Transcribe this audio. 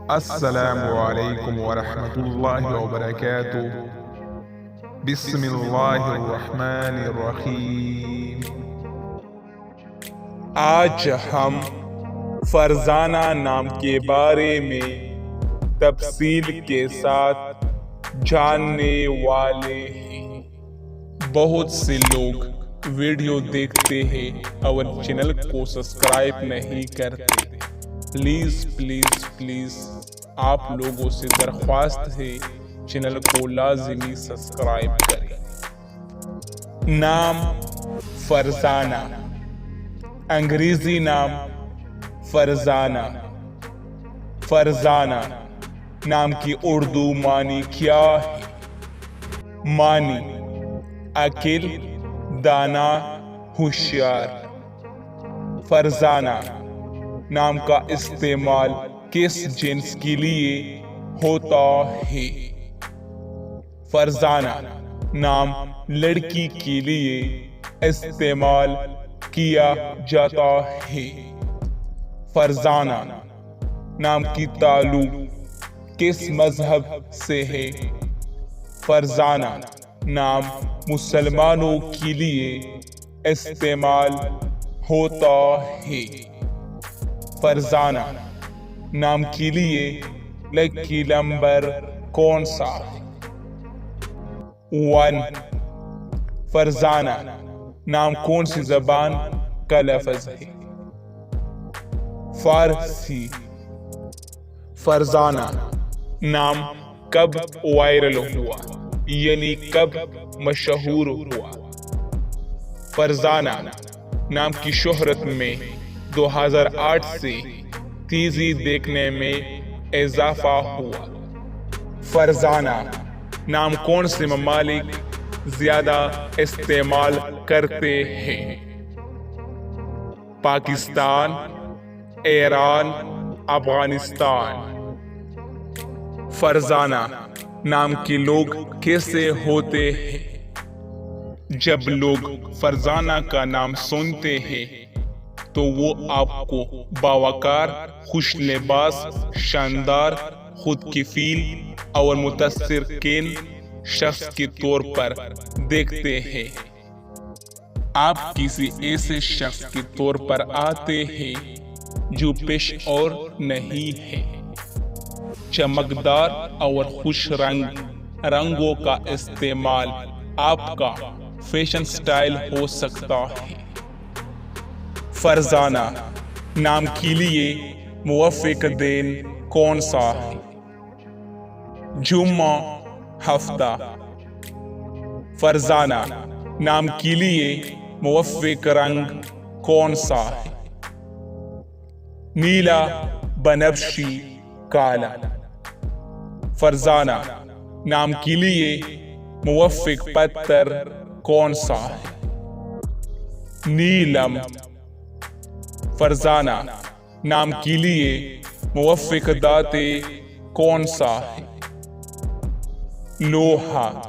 السلام علیکم ورحمۃ اللہ وبرکاتہ۔ بسم اللہ الرحمن الرحیم۔ آج ہم فرزانہ نام کے بارے میں تفصیل کے ساتھ جاننے والے ہیں۔ بہت سے لوگ ویڈیو دیکھتے ہیں اور چینل کو سبسکرائب نہیں کرتے۔ پلیز آپ لوگوں سے درخواست ہے چینل کو لازمی سبسکرائب کریں۔ نام فرزانہ، انگریزی نام فرزانہ۔ فرزانہ نام کی اردو معنی کیا ہے؟ معنی عاقل، دانا، ہوشیار۔ فرزانہ نام کا استعمال کس جنس کے لیے ہوتا ہے؟ فرزانہ نام لڑکی کے لیے استعمال کیا جاتا ہے۔ فرزانہ نام کی تعلق کس مذہب سے ہے؟ فرزانہ نام مسلمانوں کے لیے استعمال ہوتا ہے۔ فرزانہ نام کے لیے لکی نمبر کون سا ہے؟ 1۔ فرزانہ نام کون سی زبان کا لفظ ہے؟ فارسی۔ فرزانہ نام کب وائرل ہوا، یعنی کب مشہور ہوا؟ فرزانہ نام کی شہرت میں 2008 سے تیزی دیکھنے میں اضافہ ہوا۔ فرزانہ نام کون سے ممالک زیادہ استعمال کرتے ہیں؟ پاکستان، ایران، افغانستان۔ فرزانہ نام کے لوگ کیسے ہوتے ہیں؟ جب لوگ فرزانہ کا نام سنتے ہیں تو وہ آپ کو باوقار، خوش لباس، شاندار، خود کفیل اور متاثر کن شخص کے طور پر دیکھتے ہیں۔ آپ کسی ایسے شخص کے طور پر آتے ہیں جو پیش اور نہیں ہے۔ چمکدار اور خوش رنگوں کا استعمال آپ کا فیشن سٹائل ہو سکتا ہے۔ فرزانہ نام کے لیے موافق دن کون سا ہے؟ جمعہ، ہفتہ۔ فرزانہ نام کے لیے موافق رنگ کون سا ہے؟ نیلا، بنفشی، کالا۔ فرزانہ نام کے لیے موافق پتھر کون سا ہے؟ نیلم۔ فرزانہ نام کے لیے موافق دھاتیں کون سا ہے؟ لوہا۔